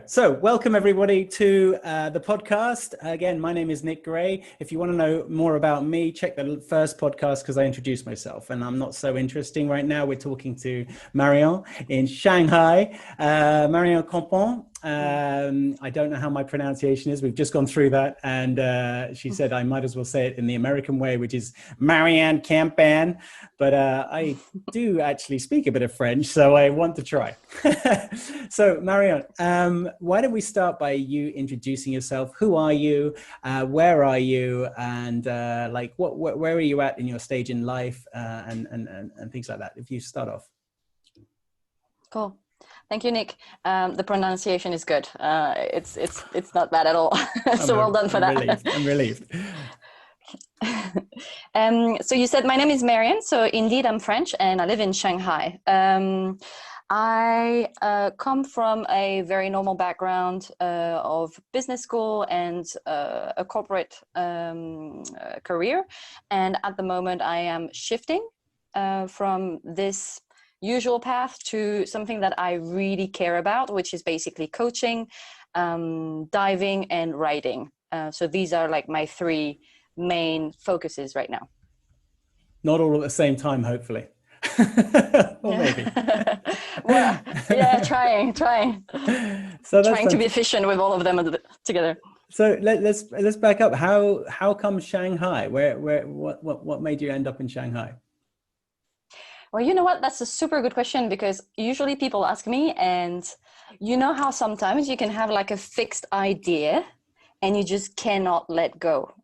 So, welcome everybody to the podcast. Again, my name is Nick Gray. If you want to know more about me, check the first podcast because I introduced myself and I'm not so interesting right now. We're talking to Marion in Shanghai, Marion Campan. I don't know how my pronunciation is. We've just gone through that. And she said I might as well say it in the American way, which is Marian Campan. But I do actually speak a bit of French, so I want to try. So, Marion, why don't we start by you introducing yourself? Who are you? Where are you? And where are you at in your stage in life? And things like that. If you start off. Cool. Thank you, Nick. The pronunciation is good. It's not bad at all. So well done for that. I'm relieved. So you said my name is Marian. So indeed, I'm French and I live in Shanghai. I come from a very normal background of business school and a corporate career. And at the moment, I am shifting from this usual path to something that I really care about, which is basically coaching, diving, and writing. So these are like my three main focuses right now. Not all at the same time, hopefully. Or maybe. Well, yeah, trying. So trying to be efficient with all of them together. So let's back up. How come Shanghai? What made you end up in Shanghai? Well, you know what? That's a super good question because usually people ask me, and you know how sometimes you can have like a fixed idea and you just cannot let go.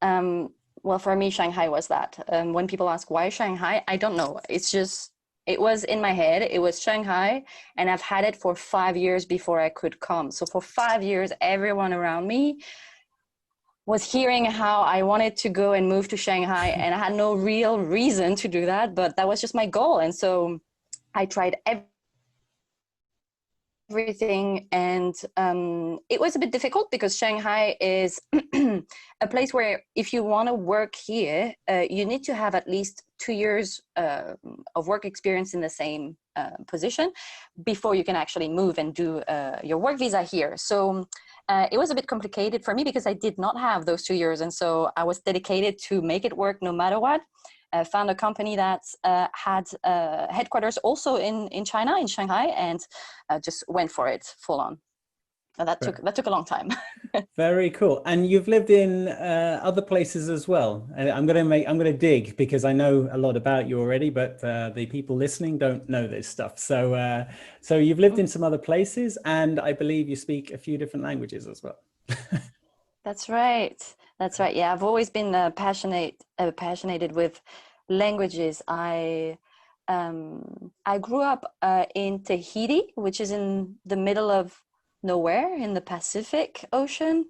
Well, for me, Shanghai was that. When people ask why Shanghai, I don't know. It was in my head. It was Shanghai, and I've had it for 5 years before I could come. So for 5 years, everyone around me was hearing how I wanted to go and move to Shanghai, and I had no real reason to do that, but that was just my goal. And so I tried everything, and it was a bit difficult because Shanghai is a place where if you want to work here, you need to have at least 2 years of work experience in the same position before you can actually move and do your work visa here. So it was a bit complicated for me because I did not have those 2 years, and so I was dedicated to make it work no matter what. Found a company that had headquarters also in China, in Shanghai, and just went for it full on. And that took a long time. Very cool. And you've lived in other places as well. And I'm gonna dig because I know a lot about you already, but the people listening don't know this stuff. So you've lived in some other places, and I believe you speak a few different languages as well. That's right. Yeah, I've always been passionated with languages. I grew up in Tahiti, which is in the middle of nowhere in the Pacific Ocean,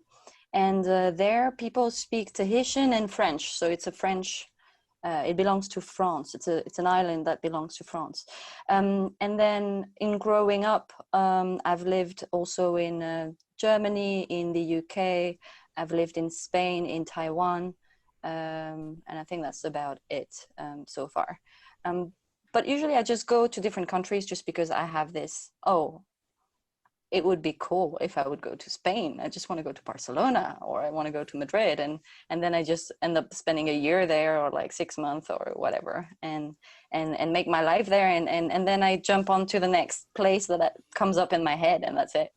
and there people speak Tahitian and French. So it's a French. It belongs to France. It's an island that belongs to France. And then in growing up, I've lived also in Germany, in the UK. I've lived in Spain, in Taiwan, and I think that's about it so far. But usually I just go to different countries just because I have this, it would be cool if I would go to Spain. I just want to go to Barcelona, or I want to go to Madrid, and then I just end up spending a year there, or like 6 months or whatever, and make my life there, and then I jump on to the next place that comes up in my head, and that's it.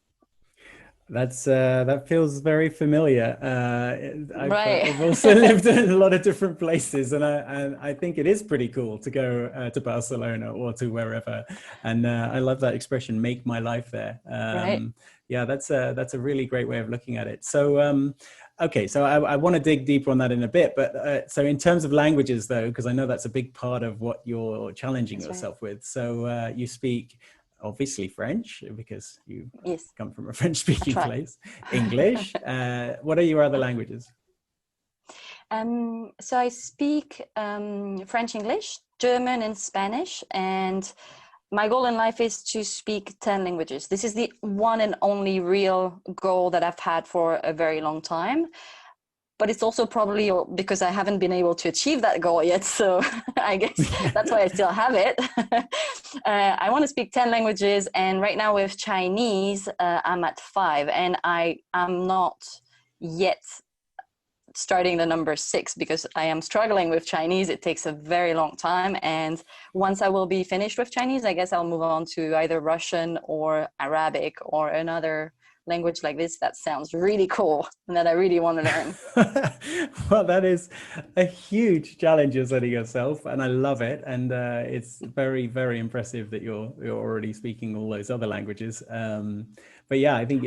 That feels very familiar. Right. I've also lived in a lot of different places, and I think it is pretty cool to go to Barcelona or to wherever. And I love that expression, "make my life there." Right. Yeah, that's a really great way of looking at it. So, okay, so I want to dig deeper on that in a bit. But so in terms of languages, though, because I know that's a big part of what you're challenging yourself with. So you speak. Obviously French, because you come from a French-speaking place. English. What are your other languages? So I speak French, English, German, and Spanish. And my goal in life is to speak 10 languages. This is the one and only real goal that I've had for a very long time. but it's also probably because I haven't been able to achieve that goal yet. So I guess that's why I still have it. I want to speak 10 languages. And right now with Chinese, I'm at 5. And I'm not yet starting the number 6 because I am struggling with Chinese. It takes a very long time. And once I will be finished with Chinese, I guess I'll move on to either Russian or Arabic or another language like this that sounds really cool and that I really want to learn. Well, that is a huge challenge you're setting yourself, and I love it. And it's very, very impressive that you're already speaking all those other languages. But yeah, I think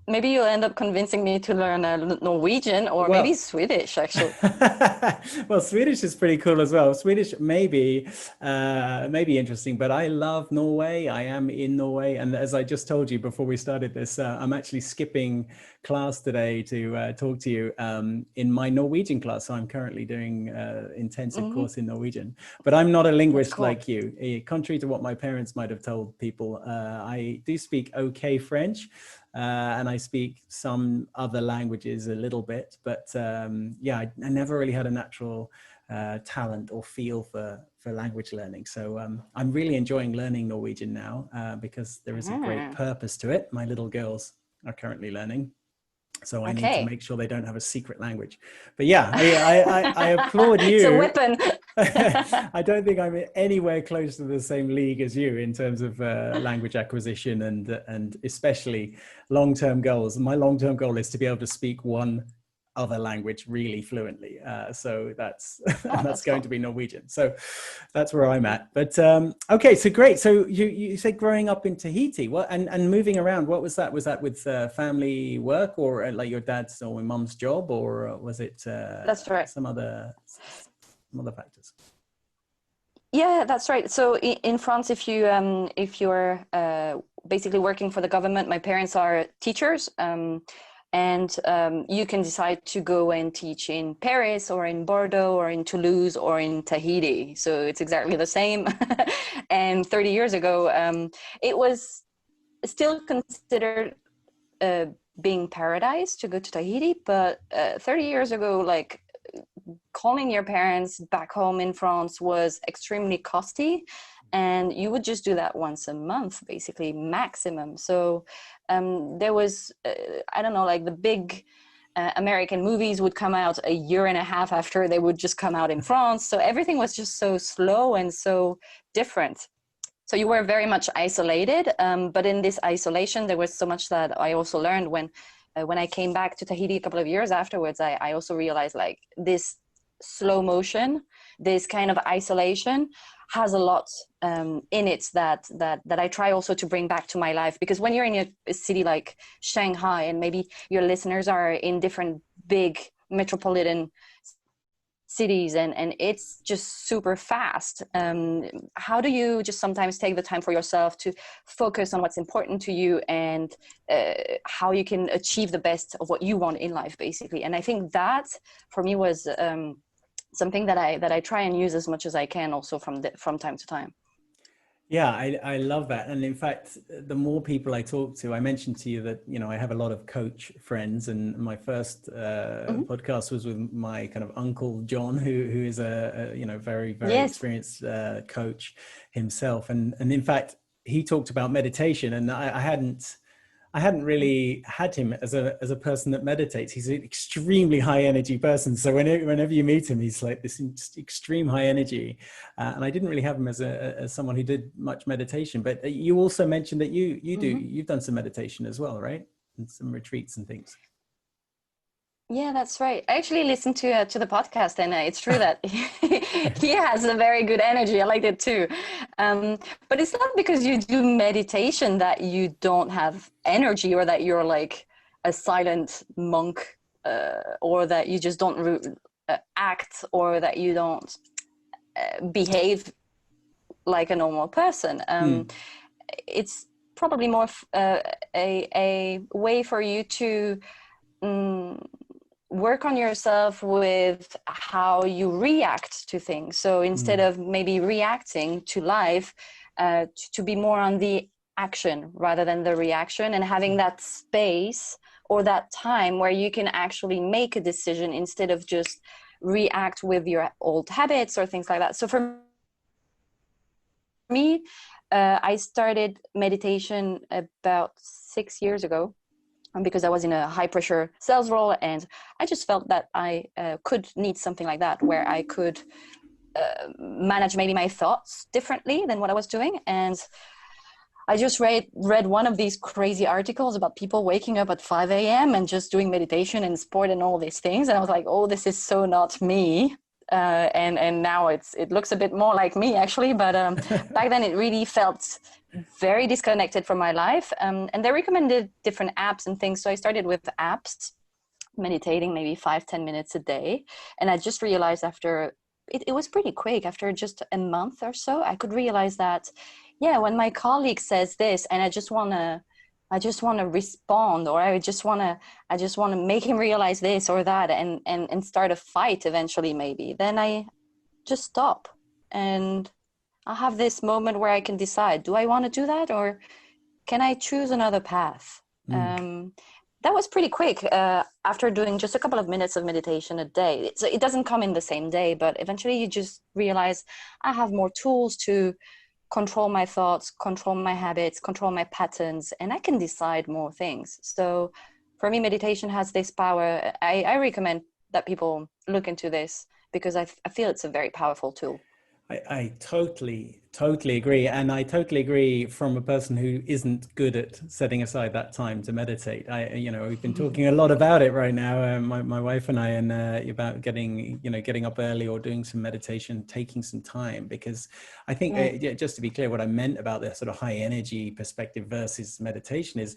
maybe you'll end up convincing me to learn Norwegian or maybe Swedish, actually. Well, Swedish is pretty cool as well. Swedish maybe interesting, but I love Norway. I am in Norway. And as I just told you before we started this, I'm actually skipping class today to talk to you in my Norwegian class. So I'm currently doing intensive course in Norwegian, but I'm not a linguist like you. Contrary to what my parents might have told people, I do speak okay French. And I speak some other languages a little bit, but yeah, I never really had a natural talent or feel for language learning. So I'm really enjoying learning Norwegian now because there is a great purpose to it. My little girls are currently learning. So I need to make sure they don't have a secret language. But yeah, I applaud you. It's a weapon. I don't think I'm anywhere close to the same league as you in terms of language acquisition and especially long-term goals. My long-term goal is to be able to speak one other language really fluently. So that's going to be Norwegian. So that's where I'm at. But okay, so great. So you said growing up in Tahiti, what and moving around, what was that? Was that with family work or like your dad's or mum's job, or was it that's right. some other factors? Yeah, that's right. So in France, if you're basically working for the government, my parents are teachers. And you can decide to go and teach in Paris or in Bordeaux or in Toulouse or in Tahiti. So it's exactly the same. And 30 years ago, it was still considered being paradise to go to Tahiti. But 30 years ago, like calling your parents back home in France was extremely costly. And you would just do that once a month, basically, maximum. So there was, I don't know, like the big American movies would come out a year and a half after they would just come out in France. So everything was just so slow and so different. So you were very much isolated. But in this isolation, there was so much that I also learned when I came back to Tahiti a couple of years afterwards. I also realized like this slow motion, this kind of isolation has a lot in it that I try also to bring back to my life. Because when you're in a city like Shanghai, and maybe your listeners are in different big metropolitan cities, and it's just super fast, how do you just sometimes take the time for yourself to focus on what's important to you and how you can achieve the best of what you want in life, basically? And I think that for me was something that I try and use as much as I can also from time to time. Yeah, I love that. And in fact, the more people I talk to, I mentioned to you that, you know, I have a lot of coach friends, and my first podcast was with my kind of uncle, John, who is a you know, very, very experienced coach himself. And in fact, he talked about meditation, and I hadn't really had him as a person that meditates. He's an extremely high energy person. So whenever you meet him, he's like this extreme high energy. And I didn't really have him as someone who did much meditation. But you also mentioned that you've done some meditation as well, right? And some retreats and things. Yeah, that's right. I actually listened to the podcast, and it's true that he has a very good energy. I liked it too. But it's not because you do meditation that you don't have energy, or that you're like a silent monk, or that you just don't act, or that you don't behave like a normal person. It's probably more a way for you to work on yourself with how you react to things. So instead of maybe reacting to life, to be more on the action rather than the reaction, and having that space or that time where you can actually make a decision instead of just react with your old habits or things like that. So for me, I started meditation about 6 years ago, because I was in a high pressure sales role, and I just felt that I could need something like that, where I could manage maybe my thoughts differently than what I was doing. And I just read one of these crazy articles about people waking up at 5 a.m. and just doing meditation and sport and all these things. And I was like, oh, this is so not me. And now it looks a bit more like me, actually. But back then it really felt very disconnected from my life. And they recommended different apps and things. So I started with apps, meditating maybe 5-10 minutes a day. And I just realized after, it was pretty quick, after just a month or so, I could realize that, yeah, when my colleague says this and I just want to respond, or I just want to make him realize this or that, and start a fight eventually, maybe, then I just stop, and I have this moment where I can decide, do I want to do that, or can I choose another path? That was pretty quick, after doing just a couple of minutes of meditation a day. So it doesn't come in the same day, but eventually you just realize I have more tools to control my thoughts, control my habits, control my patterns, and I can decide more things. So for me, meditation has this power. I recommend that people look into this, because I feel it's a very powerful tool. I totally agree. And I totally agree from a person who isn't good at setting aside that time to meditate. We've been talking a lot about it right now, my wife and I, and about getting up early or doing some meditation, taking some time, because I think, just to be clear, what I meant about the sort of high energy perspective versus meditation is,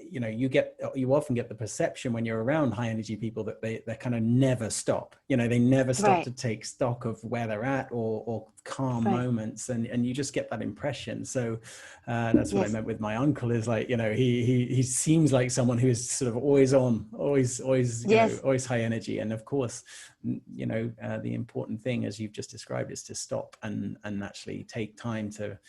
you often get the perception when you're around high energy people that they kind of never stop. They never stop to take stock of where they're at, or calm moments, and you just get that impression. So that's what I meant with my uncle, is like, he seems like someone who is sort of always on, always always high energy. And of course, the important thing, as you've just described, is to stop and actually take time to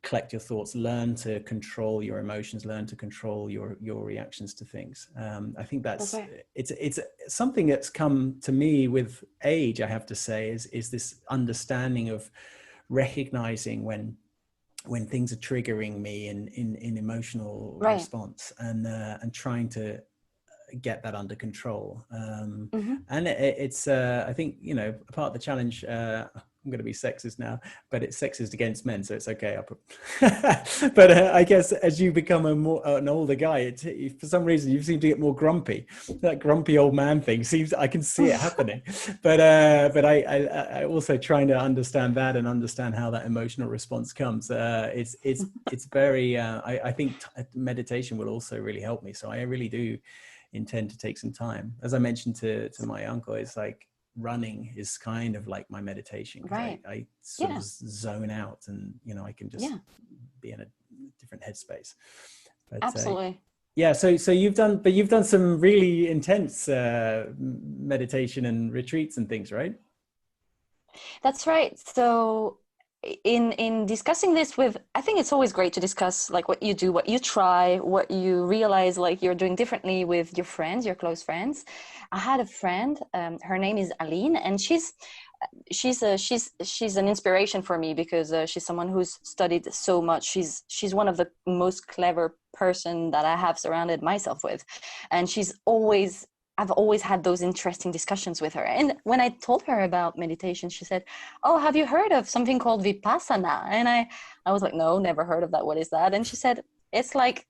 collect your thoughts, learn to control your emotions, learn to control your reactions to things. I think that's it's something that's come to me with age, I have to say, is this understanding of recognizing when things are triggering me in emotional response, and trying to get that under control. And it's I think, part of the challenge, I'm going to be sexist now, but it's sexist against men, so it's okay. But I guess as you become an older guy, for some reason you seem to get more grumpy. That grumpy old man thing I can see it happening. But I also trying to understand that, and understand how that emotional response comes. It's very. I think meditation will also really help me. So I really do intend to take some time. As I mentioned to my uncle, it's like, running is kind of like my meditation. I sort of zone out, and I can just be in a different headspace. But, absolutely. So you've done some really intense meditation and retreats and things, right? That's right. So in discussing this with, I think it's always great to discuss like what you do, what you try, what you realize like you're doing differently with your friends, your close friends. I had a friend, her name is Aline, and she's an inspiration for me, because she's someone who's studied so much. She's one of the most clever person that I have surrounded myself with, and I've always had those interesting discussions with her. And when I told her about meditation, she said, "Oh, have you heard of something called Vipassana?" And I was like, "No, never heard of that. What is that?" And she said, "It's like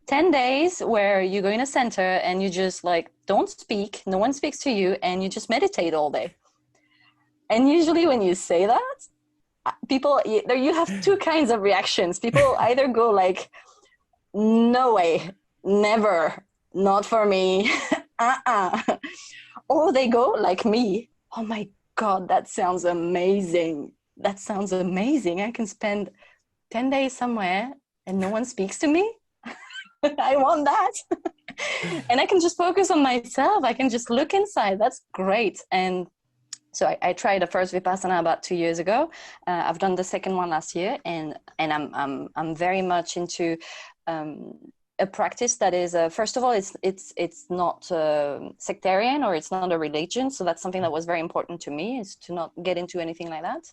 10 days where you go in a center and you just like don't speak, no one speaks to you, and you just meditate all day." And usually when you say that, people, you have two kinds of reactions. People either go like, "No way, never, not for me." Or they go like me, "Oh my God, that sounds amazing. That sounds amazing. I can spend 10 days somewhere and no one speaks to me. I want that." And I can just focus on myself. I can just look inside. That's great. And So I tried the first Vipassana about 2 years ago. I've done the second one last year, and I'm very much into a practice that is first of all, it's not sectarian, or it's not a religion. So that's something that was very important to me, is to not get into anything like that.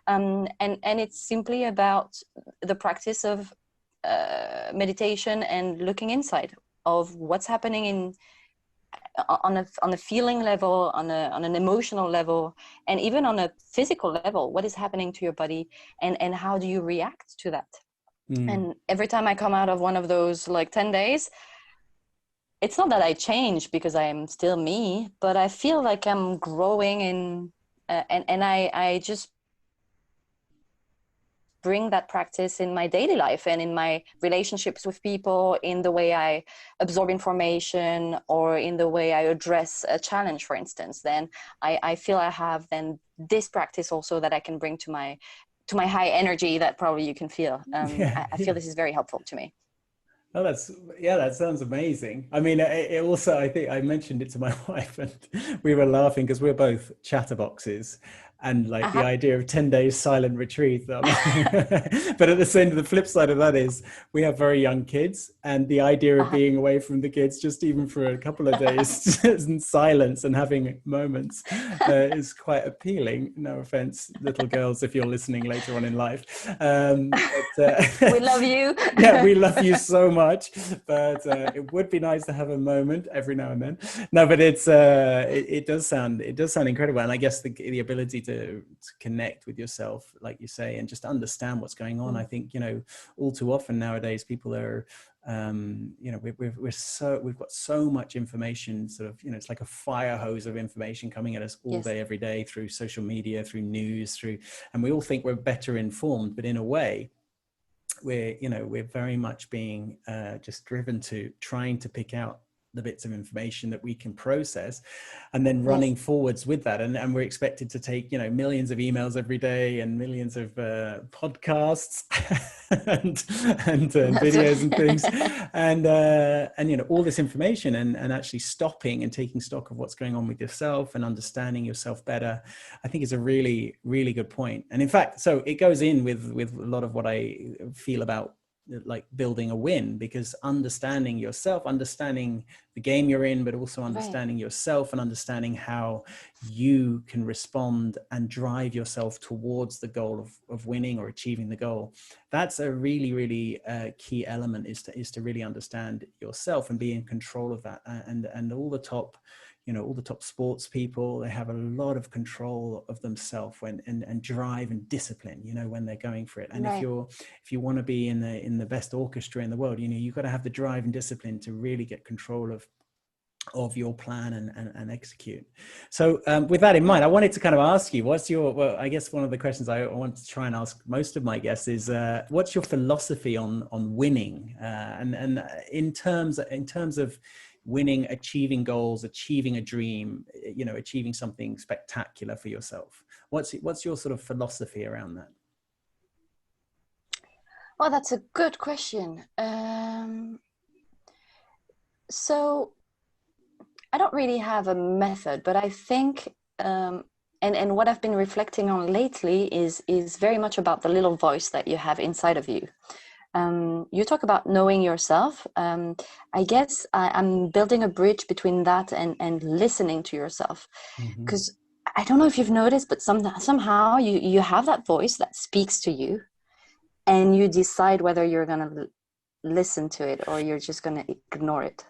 And it's simply about the practice of meditation and looking inside of what's happening on a feeling level, on an emotional level, and even on a physical level. What is happening to your body, and how do you react to that? And every time I come out of one of those like 10 days, it's not that I change, because I am still me, but I feel like I'm growing and I just bring that practice in my daily life and in my relationships with people, in the way I absorb information, or in the way I address a challenge, for instance. Then I feel I have then this practice also that I can bring to my high energy that probably you can feel. I feel this is very helpful to me. Oh, that sounds amazing. I mean, it also, I think I mentioned it to my wife, and we were laughing because we're both chatterboxes, and like the idea of 10 days silent retreat. But at the same, the flip side of that is we have very young kids, and the idea of being away from the kids, just even for a couple of days in silence and having moments is quite appealing. No offense, little girls, if you're listening later on in life. We love you. Yeah, we love you so much, but it would be nice to have a moment every now and then. No, but it does sound incredible, and I guess the ability to connect with yourself, like you say, and just understand what's going on. I think, all too often nowadays people are we've got so much information, sort of, it's like a fire hose of information coming at us all day, every day, through social media, through news, and we all think we're better informed, but in a way we're very much being just driven to trying to pick out the bits of information that we can process, and then running forwards with that, and we're expected to take millions of emails every day, and millions of podcasts and videos and things, and all this information, and actually stopping and taking stock of what's going on with yourself and understanding yourself better, I think is a really, really good point. And in fact, so it goes in with a lot of what I feel about like building a win, because understanding yourself, understanding the game you're in, but also understanding yourself, and understanding how you can respond and drive yourself towards the goal of winning or achieving the goal. That's a really, really key element, is to really understand yourself and be in control of that. And all the top sports people, they have a lot of control of themselves and drive and discipline, when they're going for it. And if you want to be in the best orchestra in the world, you've got to have the drive and discipline to really get control of your plan and execute. So with that in mind, I wanted to kind of ask you, I guess one of the questions I want to try and ask most of my guests is, what's your philosophy on winning? And in terms of winning, achieving goals, achieving a dream, achieving something spectacular for yourself. What's your sort of philosophy around that? Well, that's a good question. So I don't really have a method, but I think, and what I've been reflecting on lately is very much about the little voice that you have inside of you. You talk about knowing yourself. I guess I'm building a bridge between that and listening to yourself. Because I don't know if you've noticed, but somehow you have that voice that speaks to you, and you decide whether you're going to listen to it or you're just going to ignore it.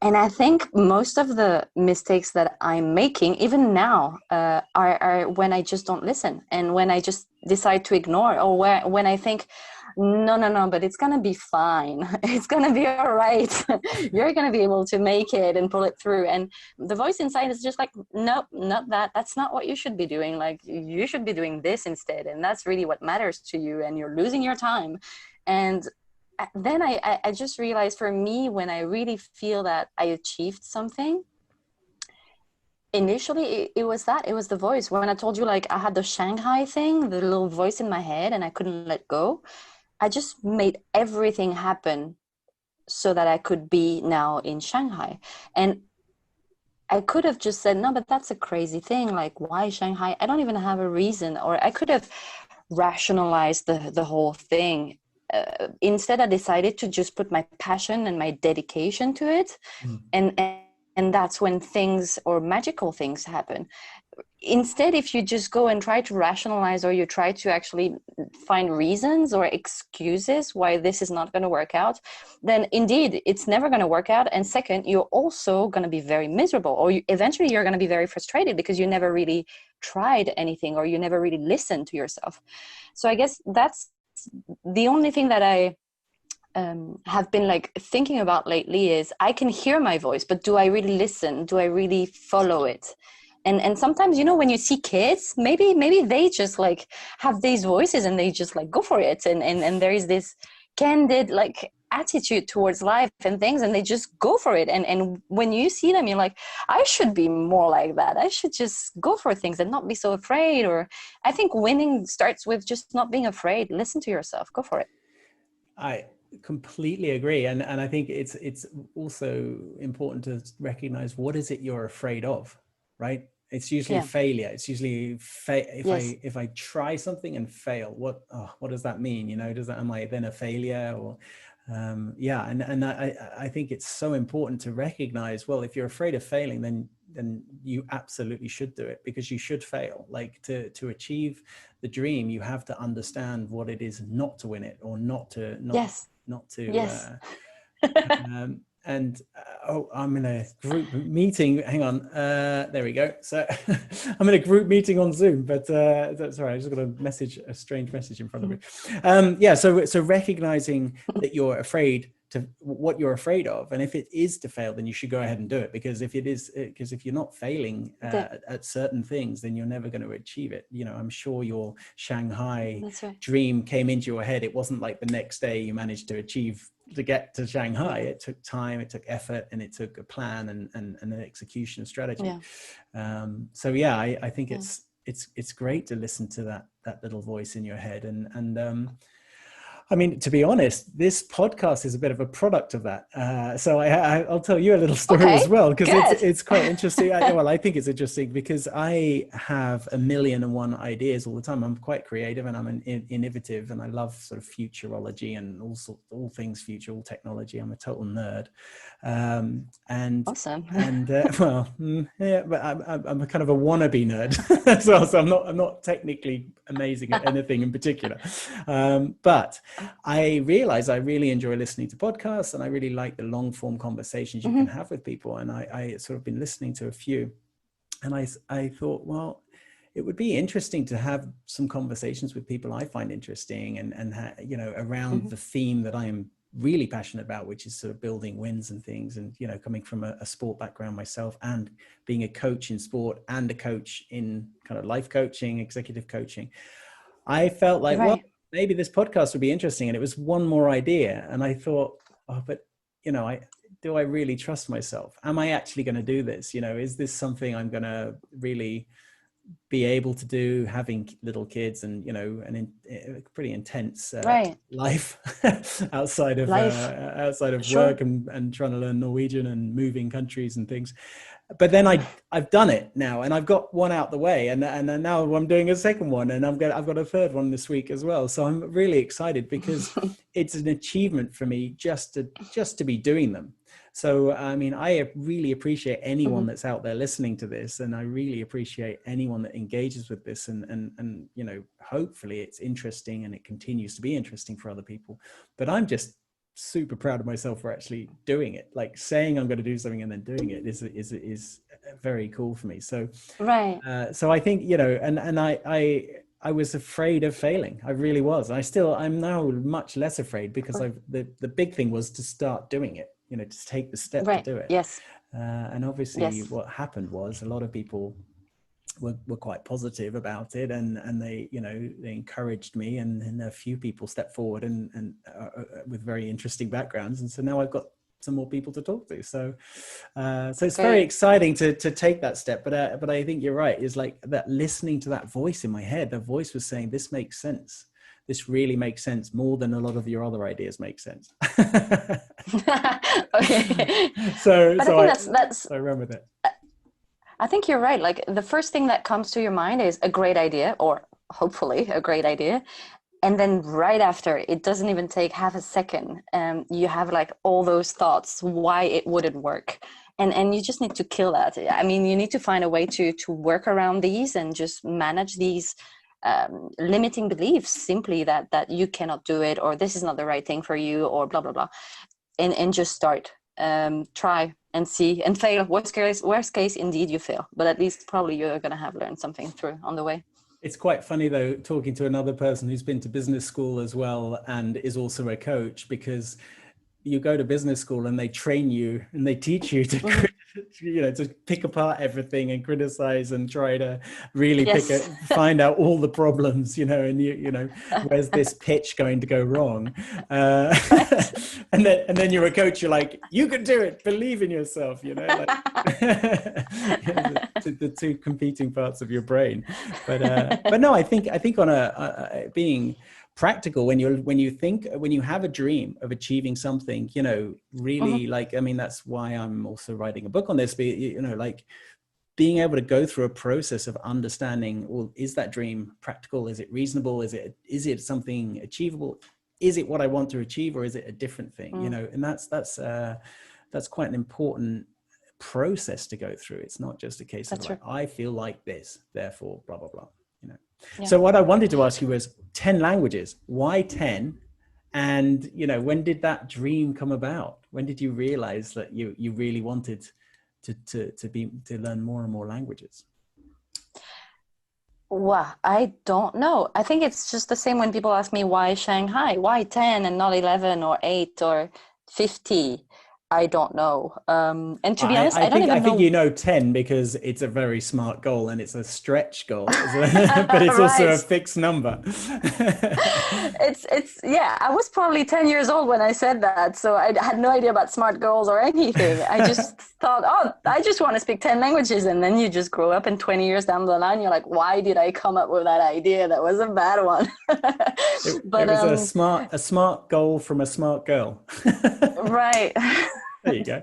And I think most of the mistakes that I'm making, even now, are when I just don't listen, and when I just decide to ignore, or when I think, no, but it's going to be fine. It's going to be all right. You're going to be able to make it and pull it through. And the voice inside is just like, nope, not that. That's not what you should be doing. Like, you should be doing this instead. And that's really what matters to you. And you're losing your time. And then I just realized, for me, when I really feel that I achieved something, initially it was the voice. When I told you, like, I had the Shanghai thing, the little voice in my head, and I couldn't let go, I just made everything happen so that I could be now in Shanghai. And I could have just said, no, but that's a crazy thing. Like, why Shanghai? I don't even have a reason. Or I could have rationalized the whole thing. Instead, I decided to just put my passion and my dedication to it. Mm. And that's when things or magical things happen. Instead, if you just go and try to rationalize, or you try to actually find reasons or excuses why this is not going to work out, then indeed it's never going to work out. And second, you're also going to be very miserable, or eventually you're going to be very frustrated because you never really tried anything, or you never really listened to yourself. So I guess that's the only thing that I have been like thinking about lately is, I can hear my voice, but do I really listen? Do I really follow it? And sometimes, you know, when you see kids, maybe they just like have these voices and they just like go for it, and there is this candid like attitude towards life and things, and they just go for it. And when you see them, you're like, I should be more like that. I should just go for things and not be so afraid. Or I think winning starts with just not being afraid. Listen to yourself, go for it. I completely agree, and I think it's also important to recognize, what is it you're afraid of, right? It's usually failure. It's usually if I try something and fail, what does that mean? You know, am I then a failure? Or and I think it's so important to recognize, well, if you're afraid of failing, then you absolutely should do it, because you should fail. Like, to achieve the dream, you have to understand what it is not to win it, or not to I'm in a group meeting. Hang on. There we go. So I'm in a group meeting on Zoom, but that's all right. I just got a strange message in front of me. So recognizing that you're afraid to what you're afraid of. And if it is to fail, then you should go ahead and do it. Because if you're not failing at certain things, then you're never going to achieve it. You know, I'm sure your Shanghai dream came into your head. It wasn't like the next day you managed to get to Shanghai. It took time, it took effort, and it took a plan and an execution strategy. I think it's great to listen to that little voice in your head. And I mean, to be honest, this podcast is a bit of a product of that. So I'll tell you a little story as well, because it's quite interesting. I think it's interesting because I have 1,000,001 ideas all the time. I'm quite creative, and I'm innovative, and I love sort of futurology and all things future, all technology. I'm a total nerd. Awesome. But I'm a kind of a wannabe nerd as well. So I'm not technically amazing at anything in particular, but I realize I really enjoy listening to podcasts, and I really like the long form conversations you can have with people. And I sort of been listening to a few, and I thought, well, it would be interesting to have some conversations with people I find interesting, and around the theme that I am really passionate about, which is sort of building wins and things. And, you know, coming from a sport background myself, and being a coach in sport and a coach in kind of life coaching, executive coaching, I felt like, well, maybe this podcast would be interesting. And it was one more idea. And I thought, but you know, do I really trust myself? Am I actually going to do this? You know, is this something I'm going to really be able to do, having little kids and, you know, a pretty intense life outside of work and trying to learn Norwegian and moving countries and things. But then I've done it now, and I've got one out the way, and now I'm doing a second one, and I've got a third one this week as well. So I'm really excited, because it's an achievement for me just to be doing them. So, I mean, I really appreciate anyone that's out there listening to this, and I really appreciate anyone that engages with this, and you know, hopefully it's interesting and it continues to be interesting for other people. But I'm just super proud of myself for actually doing it. Like, saying I'm going to do something and then doing it is very cool for me. So, so I think, you know, and I was afraid of failing. I really was. I'm now much less afraid, because the big thing was to start doing it. You know, to take the step to do it. And obviously what happened was a lot of people were quite positive about it, and they, you know, they encouraged me, and a few people stepped forward and with very interesting backgrounds. And so now I've got some more people to talk to. So it's very exciting to take that step. But I think you're right. Is like that, listening to that voice in my head. The voice was saying, this makes sense. This really makes sense, more than a lot of your other ideas make sense. Okay. So I run with it. I think you're right. Like the first thing that comes to your mind is a great idea, or hopefully a great idea. And then right after, it doesn't even take half a second. You have like all those thoughts why it wouldn't work. And you just need to kill that. I mean, you need to find a way to work around these and just manage these limiting beliefs, simply that you cannot do it, or this is not the right thing for you, or blah, blah, blah. And just start. Try and see and fail. Worst case, indeed you fail, but at least probably you're going to have learned something through on the way. It's quite funny though, talking to another person who's been to business school as well and is also a coach, because you go to business school and they train you and they teach you to to pick apart everything and criticize and try to really find out all the problems, and where's this pitch going to go wrong, and then you're a coach, you're like, you can do it, believe in yourself, like, the two competing parts of your brain. But no, I think on a being practical, when you have a dream of achieving something, really, like, I mean, that's why I'm also writing a book on this, but like being able to go through a process of understanding, well, is that dream practical? Is it reasonable? Is it something achievable? Is it what I want to achieve, or is it a different thing? And that's quite an important process to go through. It's not just a case of like, I feel like this, therefore blah blah blah. Yeah. So what I wanted to ask you was 10 languages. Why 10? And, when did that dream come about? When did you realize that you really wanted to learn more and more languages? Well, I don't know. I think it's just the same when people ask me, why Shanghai? Why 10 and not 11 or 8 or 50? I don't know. And to be honest, I don't even know. 10 because it's a very smart goal and it's a stretch goal, but it's also a fixed number. I was probably 10 years old when I said that. So I had no idea about smart goals or anything. I just thought, I just want to speak 10 languages. And then you just grow up, and 20 years down the line, you're like, why did I come up with that idea? That was a bad one. It was a smart goal from a smart girl. Right. There you go.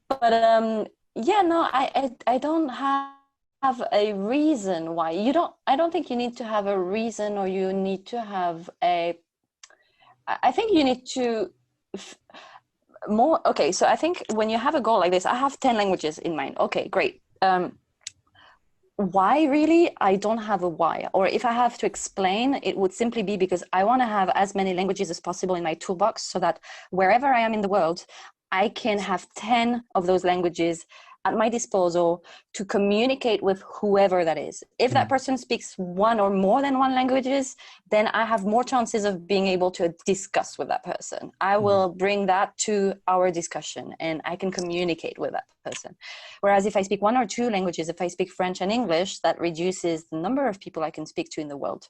But I don't have a reason why. I don't think you need to have a reason, or you need to have I think you need to more. Okay, so I think when you have a goal like this, I have 10 languages in mind. Okay, great. Why really? I don't have a why. Or if I have to explain, it would simply be because I want to have as many languages as possible in my toolbox, so that wherever I am in the world, I can have 10 of those languages at my disposal to communicate with whoever that is. If that person speaks one or more than one languages, then I have more chances of being able to discuss with that person. I will bring that to our discussion and I can communicate with that person. Whereas if I speak one or two languages, if I speak French and English, that reduces the number of people I can speak to in the world.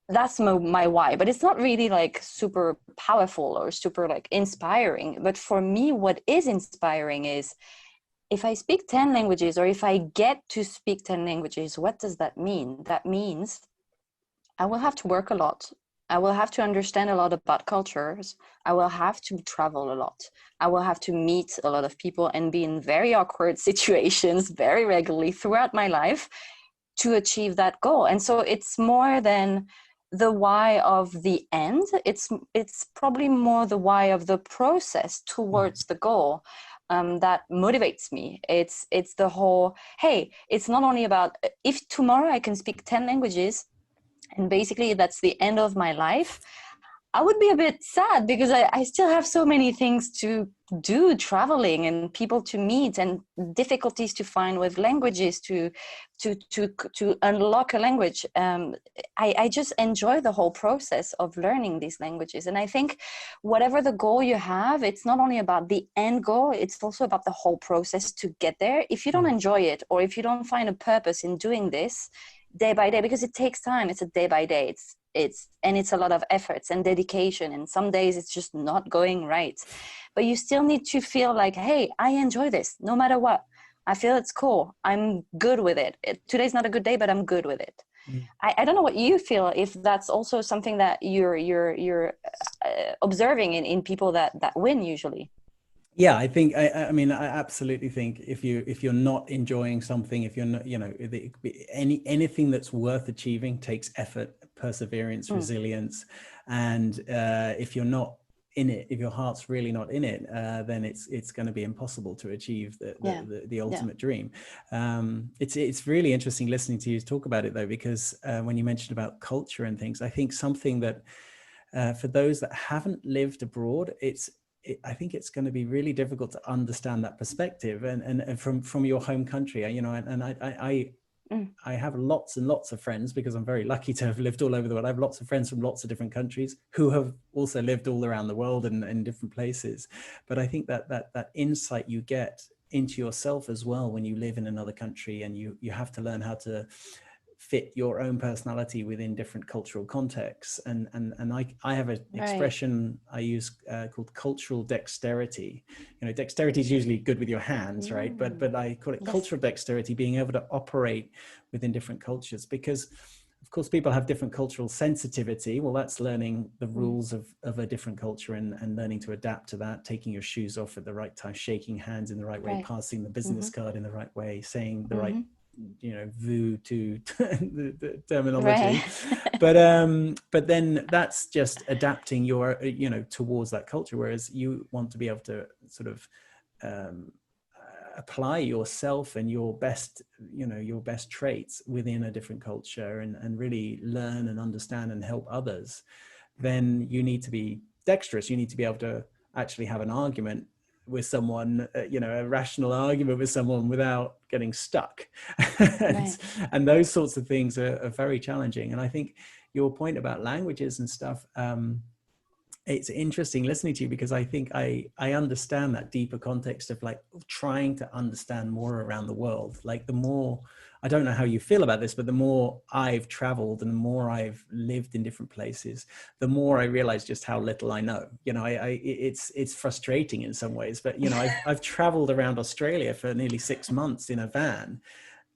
That's my why, but it's not really like super powerful or super like inspiring. But for me, what is inspiring is, if I speak 10 languages, or if I get to speak 10 languages, what does that mean? That means I will have to work a lot. I will have to understand a lot about cultures. I will have to travel a lot. I will have to meet a lot of people and be in very awkward situations very regularly throughout my life to achieve that goal. And so it's more than the why of the end. It's probably more the why of the process towards the goal. That motivates me. It's the whole, hey, it's not only about, if tomorrow I can speak 10 languages and basically that's the end of my life, I would be a bit sad, because I still have so many things to do, traveling and people to meet and difficulties to find with languages to unlock a language. I just enjoy the whole process of learning these languages. And I think whatever the goal you have, it's not only about the end goal, it's also about the whole process to get there. If you don't enjoy it, or if you don't find a purpose in doing this day by day, because it takes time, it's a day by day, it's a lot of efforts and dedication, and some days it's just not going right, but you still need to feel like, hey, I enjoy this no matter what. I feel it's cool, I'm good with it. Today's not a good day, but I'm good with it. I don't know what you feel, if that's also something that you're observing in people that win usually. Yeah, I think I mean I absolutely think if you're not enjoying something, if you're not, you know, anything that's worth achieving takes effort, perseverance, Mm. resilience, and if you're not in it, if your heart's really not in it, then it's going to be impossible to achieve Yeah. the Yeah. ultimate dream. It's really interesting listening to you talk about it though, because when you mentioned about culture and things, I think something that for those that haven't lived abroad, I think it's going to be really difficult to understand that perspective and from your home country, you know, and Mm. I have lots and lots of friends because I'm very lucky to have lived all over the world. I have lots of friends from lots of different countries who have also lived all around the world and in different places. But I think that insight you get into yourself as well when you live in another country, and you have to learn how to fit your own personality within different cultural contexts. And I have an Right. expression I use called cultural dexterity. You know, dexterity is usually good with your hands, right? But I call it Yes. cultural dexterity, being able to operate within different cultures, because of course people have different cultural sensitivity. Well, that's learning the Mm. rules of a different culture and learning to adapt to that, taking your shoes off at the right time, shaking hands in the right way, Right. passing the business Mm-hmm. card in the right way, saying the right, Mm-hmm. you know, vu to the terminology. Right. But then that's just adapting your, you know, towards that culture, whereas you want to be able to sort of um, apply yourself and your best, you know, your best traits within a different culture and really learn and understand and help others. Then you need to be dexterous. You need to be able to actually have an argument with someone, you know, a rational argument with someone without getting stuck. Right. And those sorts of things are very challenging. And I think your point about languages and stuff, it's interesting listening to you, because I think I understand that deeper context of like trying to understand more around the world. Like the more, I don't know how you feel about this, but the more I've traveled and the more I've lived in different places, the more I realize just how little I know. You know, it's frustrating in some ways, but you know, I've traveled around Australia for nearly 6 months in a van,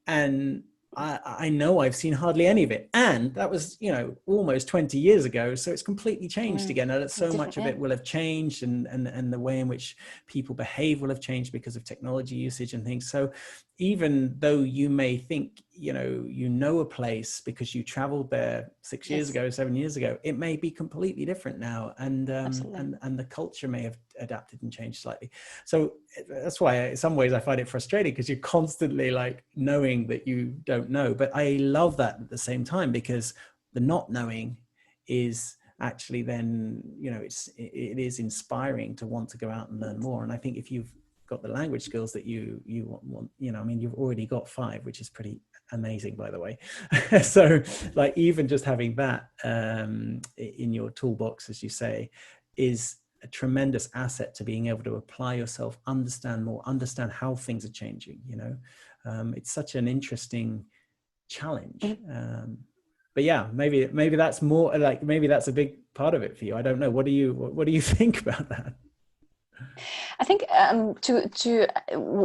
and I know I've seen hardly any of it. And that was, you know, almost 20 years ago. So it's completely changed Mm. again. And so much Different. of Yeah. it will have changed, and the way in which people behave will have changed because of technology usage and things. So even though you may think, you know a place because you traveled there 6 years Yes. ago, 7 years ago, it may be completely different now. Absolutely. And the culture may have adapted and changed slightly. So that's why in some ways I find it frustrating, because you're constantly like knowing that you don't know. But I love that at the same time, because the not knowing is actually then, it is inspiring to want to go out and learn more. And I think if you've got the language skills that you want, I mean, you've already got 5, which is pretty amazing, by the way. So like even just having that in your toolbox, as you say, is a tremendous asset to being able to apply yourself, understand more, understand how things are changing. It's such an interesting challenge. But yeah, maybe that's more like, maybe that's a big part of it for you. I don't know. What do you think about that? I think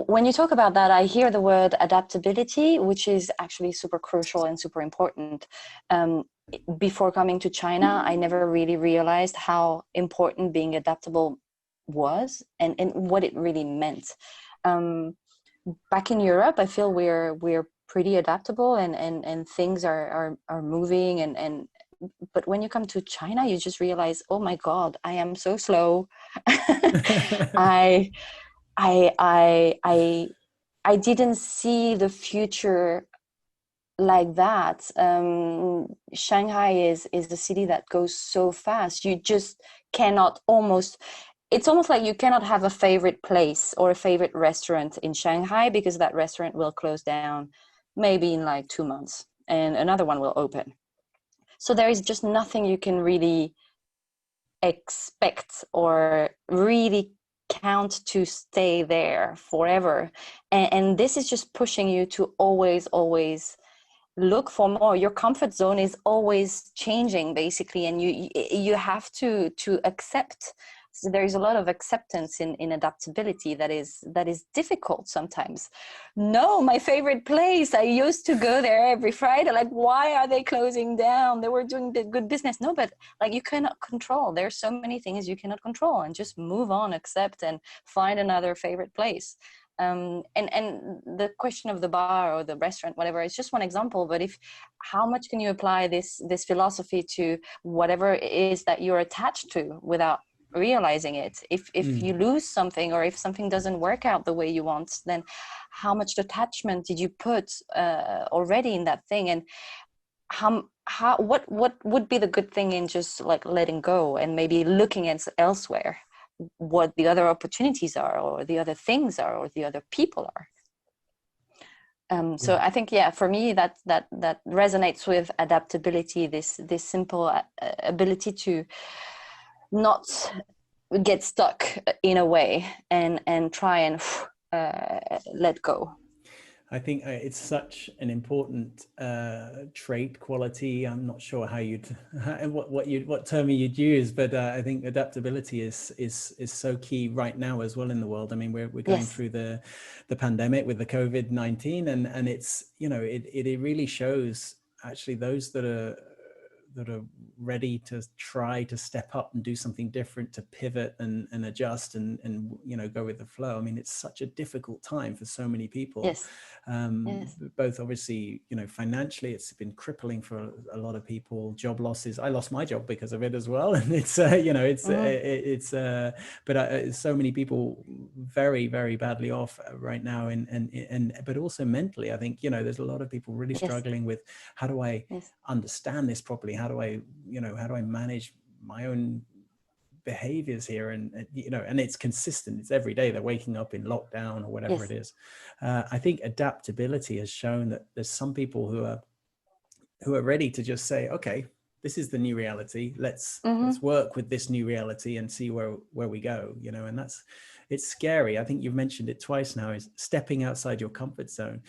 when you talk about that, I hear the word adaptability, which is actually super crucial and super important. Before coming to China, I never really realized how important being adaptable was and what it really meant. Back in Europe, I feel we're pretty adaptable and things are moving and but when you come to China, you just realize, oh my God, I am so slow. I I I I I didn't see the future like that. Shanghai is the city that goes so fast. You just cannot almost. It's almost like you cannot have a favorite place or a favorite restaurant in Shanghai, because that restaurant will close down maybe in like 2 months and another one will open. So there is just nothing you can really expect or really count to stay there forever. And this is just pushing you to always look for more. Your comfort zone is always changing basically, and you have to accept So there is a lot of acceptance in adaptability that is difficult sometimes. No, my favorite place, I used to go there every Friday. Like, why are they closing down? They were doing the good business. No, but like, you cannot control. There's so many things you cannot control, and just move on, accept, and find another favorite place. And the question of the bar or the restaurant, whatever, is just one example. But how much can you apply this philosophy to whatever it is that you're attached to without realizing it? If you lose something, or if something doesn't work out the way you want, then how much attachment did you put already in that thing? And what would be the good thing in just like letting go and maybe looking at elsewhere, what the other opportunities are, or the other things are, or the other people are. So I think, for me, that resonates with adaptability, this simple ability to not get stuck in a way, and try and let go. I think it's such an important trait, quality. I'm not sure how what term you'd use, but I think adaptability is so key right now as well in the world. I mean, we're going through the pandemic with the COVID-19, and it's, it really shows actually those that are ready to try to step up and do something different, to pivot and adjust and go with the flow. I mean, it's such a difficult time for so many people. Yes. Both obviously, financially, it's been crippling for a lot of people. Job losses. I lost my job because of it as well, and it's so many people very, very badly off right now, and but also mentally, I think there's a lot of people really struggling with, how do I understand this properly? How do I manage my own behaviors here? And it's consistent. It's every day. They're waking up in lockdown or whatever it is. I think adaptability has shown that there's some people who are ready to just say, okay, this is the new reality. Let's work with this new reality and see where we go, and it's scary. I think you've mentioned it twice now, is stepping outside your comfort zone,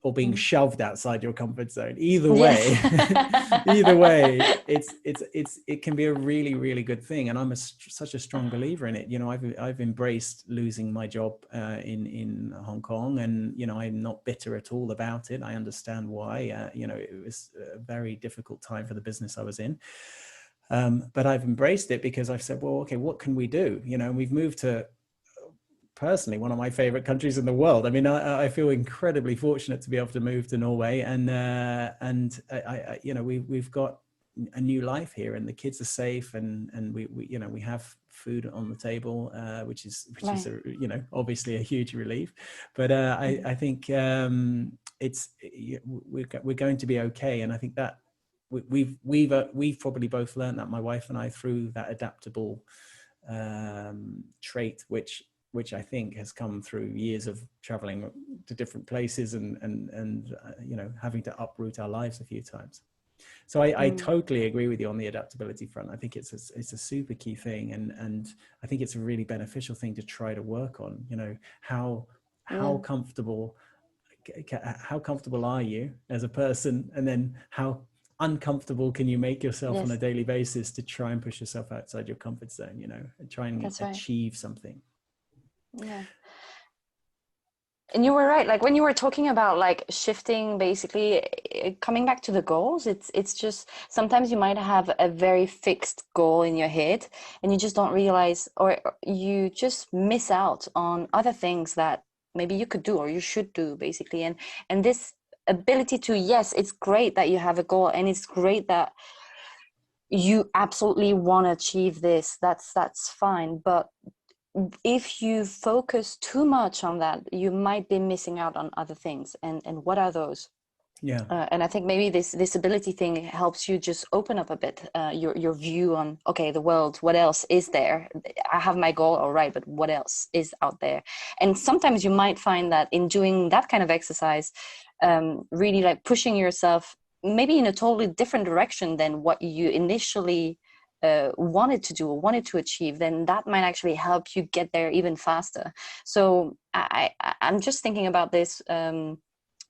or being shoved outside your comfort zone. Either way, it can be a really, really good thing. And I'm such a strong believer in it. I've embraced losing my job in Hong Kong, and I'm not bitter at all about it. I understand why. It was a very difficult time for the business I was in. But I've embraced it because I've said, well, okay, what can we do? We've moved to, personally, one of my favorite countries in the world. I mean, I feel incredibly fortunate to be able to move to Norway, and we've got a new life here, and the kids are safe, and we have food on the table, which is obviously a huge relief. But I think we're going to be okay, and I think that we've probably both learned that, my wife and I, through that adaptable trait, which I think has come through years of traveling to different places and having to uproot our lives a few times. So I totally agree with you on the adaptability front. I think it's a super key thing, and I think it's a really beneficial thing to try to work on. How comfortable are you as a person, and then how uncomfortable can you make yourself on a daily basis to try and push yourself outside your comfort zone, and try and achieve something. Yeah. And you were right, like when you were talking about like shifting, basically coming back to the goals, it's just sometimes you might have a very fixed goal in your head, and you just don't realize, or you just miss out on other things that maybe you could do or you should do, basically. And this ability to, yes, it's great that you have a goal, and it's great that you absolutely want to achieve this, that's fine, but if you focus too much on that, you might be missing out on other things. And what are those? And I think maybe this ability thing helps you just open up a bit your view on, okay, the world, what else is there? I have my goal, all right, but what else is out there? And sometimes you might find that in doing that kind of exercise, really like pushing yourself maybe in a totally different direction than what you initially wanted to do or wanted to achieve, then that might actually help you get there even faster. So I'm just thinking about this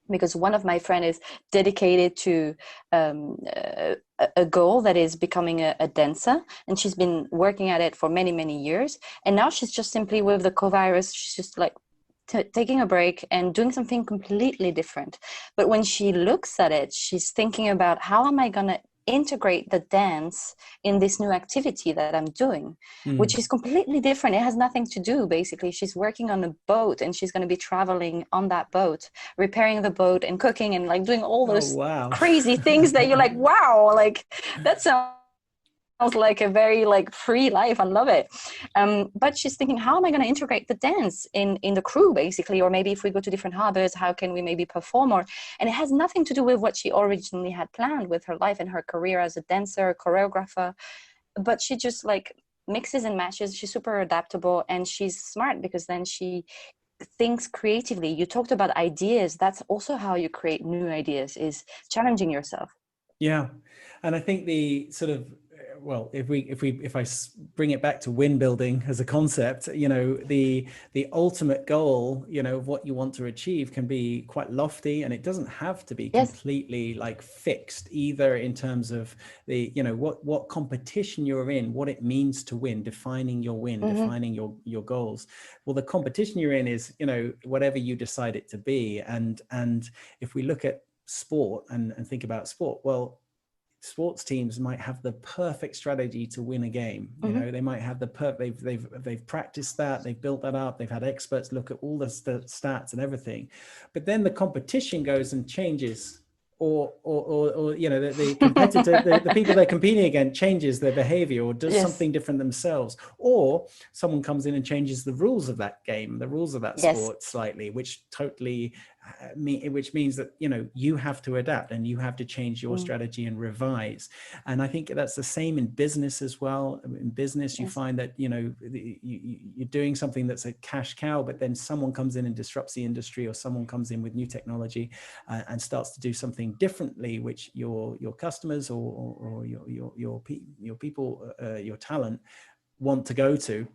because one of my friend is dedicated to a goal that is becoming a dancer, and she's been working at it for many years, and now she's just simply, with the co-virus, she's just like taking a break and doing something completely different. But when she looks at it, she's thinking about, how am I going to integrate the dance in this new activity that I'm doing, which is completely different. It has nothing to do, basically. She's working on a boat, and she's going to be traveling on that boat, repairing the boat and cooking and like doing all Oh, those wow. crazy things that you're like, wow, like that sounds like a very like free life. I love it. But she's thinking, how am I going to integrate the dance in the crew, basically? Or maybe if we go to different harbors, how can we maybe perform more? And it has nothing to do with what she originally had planned with her life and her career as a dancer, choreographer. But she just like mixes and matches. She's super adaptable, and she's smart, because then she thinks creatively. You talked about ideas. That's also how you create new ideas, is challenging yourself. Yeah. And I think the sort of, well, if I bring it back to win building as a concept, you know, the ultimate goal, you know, of what you want to achieve can be quite lofty, and it doesn't have to be completely like fixed either, in terms of the, you know, what competition you're in, what it means to win, defining your win, defining your goals. Well, the competition you're in is, you know, whatever you decide it to be. And if we look at sport and think about sport, well, sports teams might have the perfect strategy to win a game. You know, they might have they've practiced that, they've built that up, they've had experts look at all the stats and everything, but then the competition goes and changes, or you know, the competitor, the people they're competing against changes their behavior, or does something different themselves, or someone comes in and changes the rules of that game, the rules of that sport slightly, which totally which means that, you know, you have to adapt and you have to change your strategy and revise. And I think that's the same in business as well. In business, you find that, you know, you're doing something that's a cash cow, but then someone comes in and disrupts the industry, or someone comes in with new technology and starts to do something differently, which your customers or your people, your talent want to go to.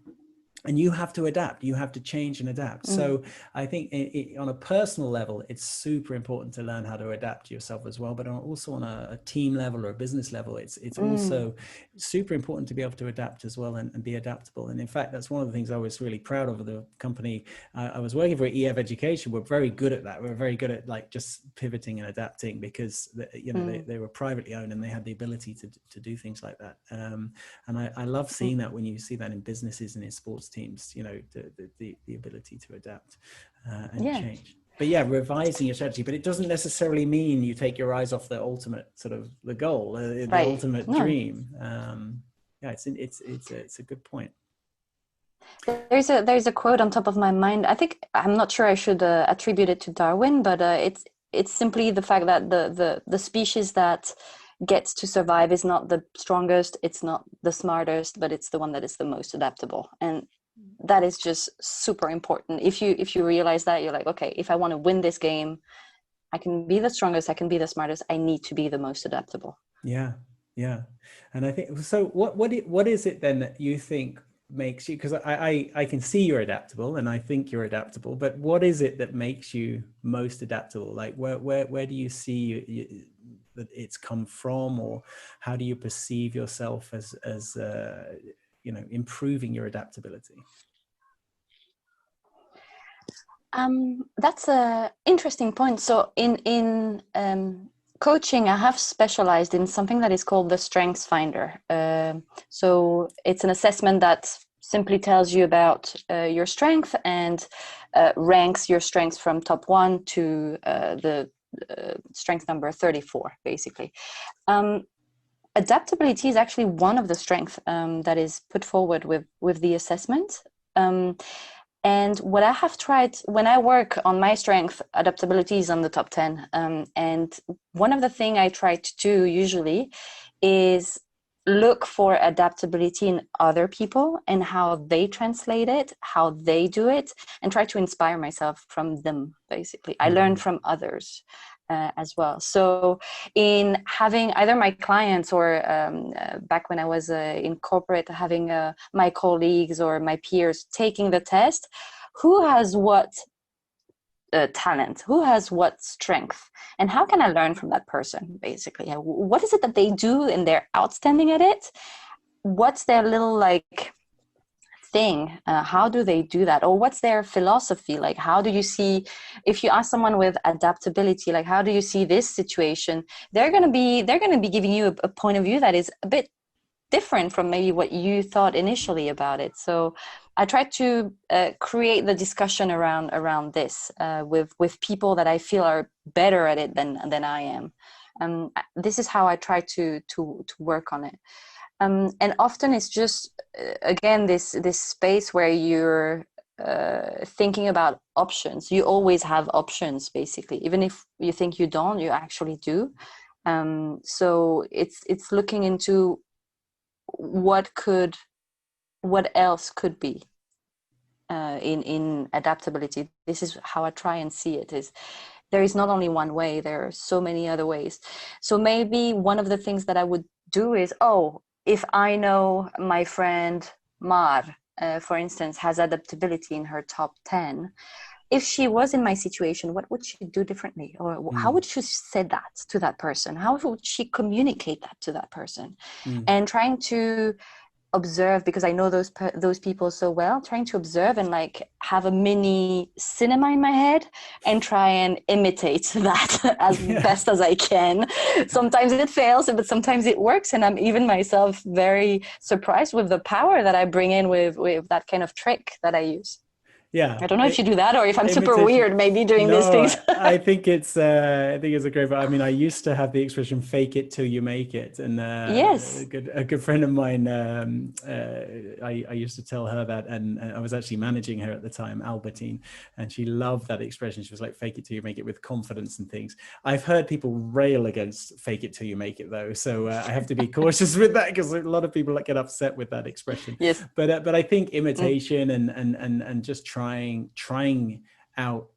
And you have to adapt, you have to change and adapt. So I think on a personal level, it's super important to learn how to adapt yourself as well. But also on a team level or a business level, it's also super important to be able to adapt as well, and be adaptable. And in fact, that's one of the things I was really proud of the company I was working for, EF Education. We're very good at that. We're very good at like just pivoting and adapting, because you know, they were privately owned, and they had the ability to do things like that. And I love seeing that when you see that in businesses and in sports teams, you know, the ability to adapt and change. But yeah, revising your strategy, but it doesn't necessarily mean you take your eyes off the ultimate sort of the goal, the ultimate dream. Yeah, it's a good point. There's a quote on top of my mind. I think, I'm not sure I should attribute it to Darwin, but it's simply the fact that the species that gets to survive is not the strongest, it's not the smartest, but it's the one that is the most adaptable. And that is just super important. If you realize that, you're like, okay, if I want to win this game, I can be the strongest, I can be the smartest, I need to be the most adaptable. Yeah. And I think so. What is it then that you think makes you, because I can see you're adaptable, and I think you're adaptable, but what is it that makes you most adaptable? Like where do you see that it's come from, or how do you perceive yourself as you know, improving your adaptability? That's a interesting point. So in coaching, I have specialized in something that is called the Strengths Finder. So it's an assessment that simply tells you about your strength, and ranks your strengths from top 1 to the strength number 34, basically. Adaptability is actually one of the strengths that is put forward with the assessment. And what I have tried, when I work on my strength, adaptability is on the top 10. And one of the things I try to do usually is look for adaptability in other people and how they translate it, how they do it, and try to inspire myself from them, basically. I learn from others as well. So in having either my clients or back when I was in corporate, having my colleagues or my peers taking the test, who has what talent, who has what strength, and how can I learn from that person? Basically, what is it that they do and they're outstanding at it? What's their little like thing? How do they do that? Or what's their philosophy? Like, how do you see, if you ask someone with adaptability, like, how do you see this situation? They're going to be giving you a point of view that is a bit different from maybe what you thought initially about it. So I try to create the discussion around this with people that I feel are better at it than I am. This is how I try to work on it. And often it's just again this space where you're thinking about options. You always have options, basically, even if you think you don't, you actually do. So it's looking into what else could be in adaptability. This is how I try and see it. Is there is not only one way, there are so many other ways. So maybe one of the things that I would do is, if I know my friend Mar, for instance, has adaptability in her top 10, if she was in my situation, what would she do differently? Or how would she say that to that person? How would she communicate that to that person? And trying to observe, because I know those people so well, trying to observe and like have a mini cinema in my head and try and imitate that as best as I can. Sometimes it fails, but sometimes it works, and I'm even myself very surprised with the power that I bring in with that kind of trick that I use. Yeah, I don't know if you do that, or if I'm super imitation. weird maybe doing these things. I think it's a great. I mean, I used to have the expression "fake it till you make it," and Yes, a good friend of mine. I used to tell her that, and I was actually managing her at the time, Albertine, and she loved that expression. She was like, "Fake it till you make it," with confidence and things. I've heard people rail against "fake it till you make it," though, so I have to be cautious with that, because a lot of people get upset with that expression. Yes, but I think imitation and just trying out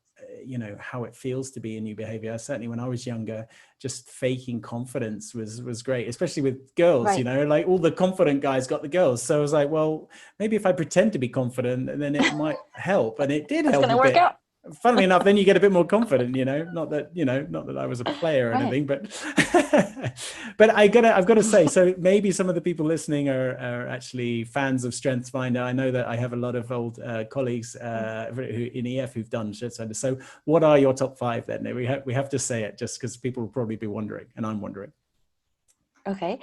how it feels to be a new behavior. Certainly when I was younger, just faking confidence was great, especially with girls. right. Like all the confident guys got the girls, so I was like, well, maybe if I pretend to be confident, then it might help. And it did It's help gonna a work bit. out. Funnily enough, then you get a bit more confident, not that I was a player or Right. anything, but but I've got to say, so maybe some of the people listening are actually fans of StrengthsFinder. I know that I have a lot of old colleagues who in EF who've done StrengthsFinder. So what are your top 5 then? We have to say it, just because people will probably be wondering, and I'm wondering. Okay.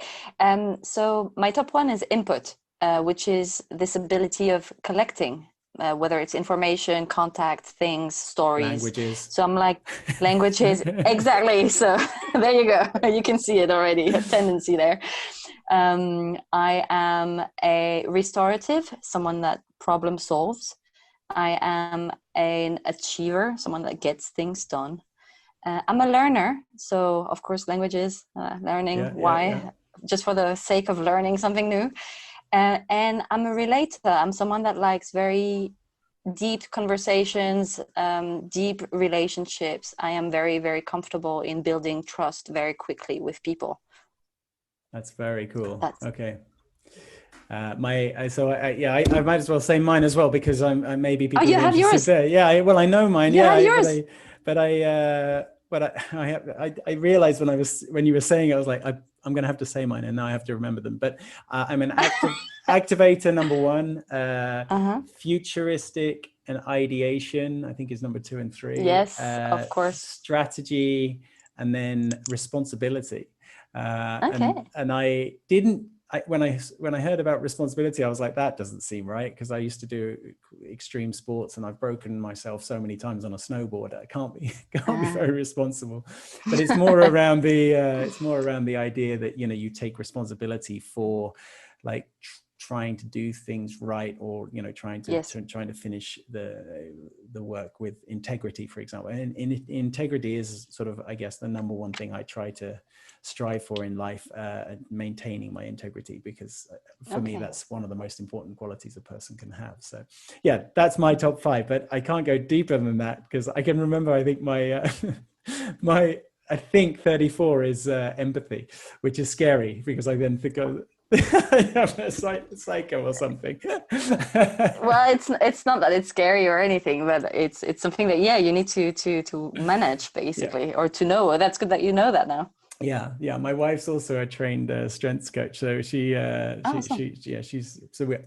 So my top 1 is input, which is this ability of collecting, whether it's information, contact, things, stories. Languages. So I'm like, languages, exactly. So there you go. You can see it already, a tendency there. I am a restorative, someone that problem solves. I am an achiever, someone that gets things done. I'm a learner, so of course languages, learning, why? Just for the sake of learning something new. And I'm a relator. I'm someone that likes very deep conversations, deep relationships. I am very, very comfortable in building trust very quickly with people. That's very cool. Okay. I might as well say mine as well, because I'm maybe people you have yours there. Yeah, well, I know mine. You have yours. But I realized when you were saying it, I was like, I'm going to have to say mine, and now I have to remember them. But I'm an activator, number 1. Futuristic and ideation, I think, is number 2 and 3. Yes, of course. Strategy, and then responsibility. Okay. And when I heard about responsibility, I was like, that doesn't seem right, because I used to do extreme sports and I've broken myself so many times on a snowboard. I can't be very responsible. But it's more around the idea that you take responsibility for like trying to do things right, or trying to finish the work with integrity, for example. And integrity is sort of, I guess, the number 1 thing I try to strive for in life, maintaining my integrity, because for me that's one of the most important qualities a person can have. So yeah, that's my top 5, but I can't go deeper than that, because I can remember, I think my 34 is empathy, which is scary, because I then think Psycho or something. Well, it's not that it's scary or anything, but it's something that, yeah, you need to manage Yeah. basically, or to know. That's good that you know that now. Yeah. My wife's also a trained strength coach, so Awesome. yeah, she's so we,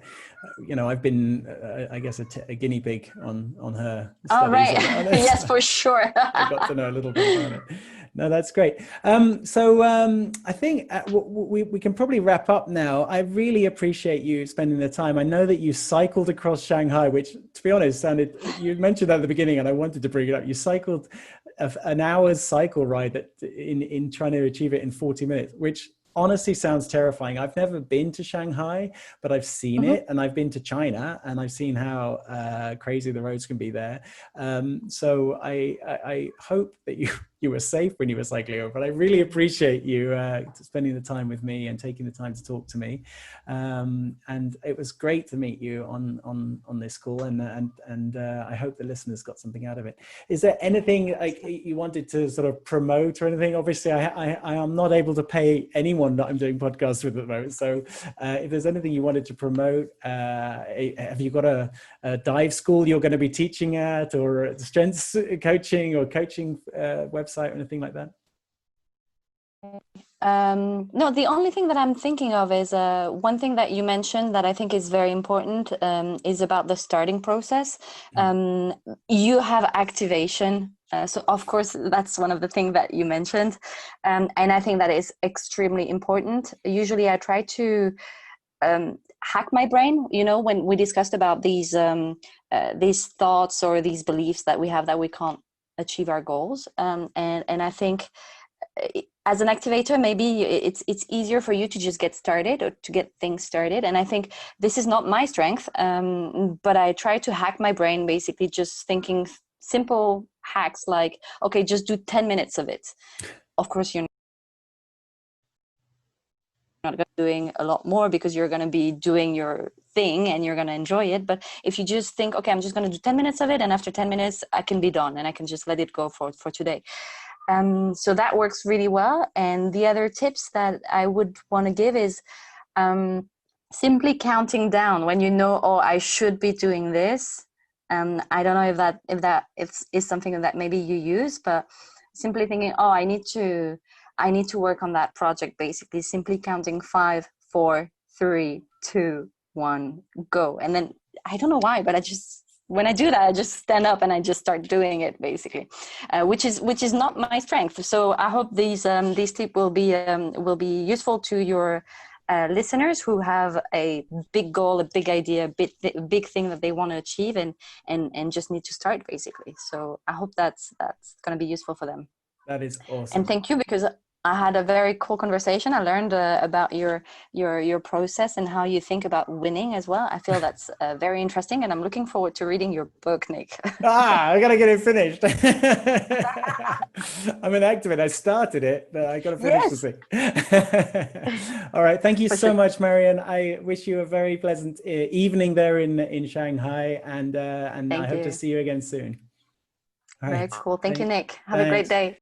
I've been, I guess, a guinea pig on her Oh, studies right. on it. Yes, So for sure. I got to know a little bit about it. No, that's great. I think we can probably wrap up now. I really appreciate you spending the time. I know that you cycled across Shanghai, which, to be honest, sounded. You mentioned that at the beginning, and I wanted to bring it up. You cycled an hour's cycle ride that in trying to achieve it in 40 minutes, which honestly sounds terrifying. I've never been to Shanghai, but I've seen Mhm. it, and I've been to China, and I've seen how crazy the roads can be there. So I hope that you were safe when you were cycling over, but I really appreciate you spending the time with me and taking the time to talk to me. And it was great to meet you on this call, and I hope the listeners got something out of it. Is there anything like you wanted to sort of promote or anything? Obviously, I am not able to pay anyone that I'm doing podcasts with at the moment. So if there's anything you wanted to promote, have you got a dive school you're going to be teaching at, or strength coaching or coaching website or anything like that? No, the only thing that I'm thinking of is one thing that you mentioned that I think is very important, is about the starting process. You have activation. So of course, that's one of the things that you mentioned. And I think that is extremely important. Usually I try to hack my brain, when we discussed about these thoughts or these beliefs that we have that we can't achieve our goals. And I think as an activator, maybe it's easier for you to just get started or to get things started. And I think this is not my strength, but I try to hack my brain, basically just thinking simple hacks like, okay, just do 10 minutes of it. Of course, you're not going to be doing a lot more because you're going to be doing your thing and you're going to enjoy it. But if you just think, okay, I'm just going to do 10 minutes of it, and after 10 minutes I can be done and I can just let it go for today. So that works really well. And the other tips that I would want to give is simply counting down when oh, I should be doing this. I don't know if that is something that maybe you use, but simply thinking, oh, I need to work on that project. Basically, simply counting 5, 4, 3, 2, 1, go. And then I don't know why, but when I do that, I just stand up and I just start doing it, basically, which is not my strength. So I hope these tips will be useful to your listeners who have a big goal, a big idea, a big thing that they want to achieve, and just need to start, basically. So I hope that's going to be useful for them. That is awesome. And thank you, because I had a very cool conversation. I learned about your process and how you think about winning as well. I feel that's very interesting, and I'm looking forward to reading your book, Nick. I gotta get it finished. I'm an activist. I started it, but I gotta finish the thing. All right. Thank you so much, Marion. I wish you a very pleasant evening there in Shanghai, and I hope to see you again soon. All right. Very cool. Thank you, Nick. Have a great day.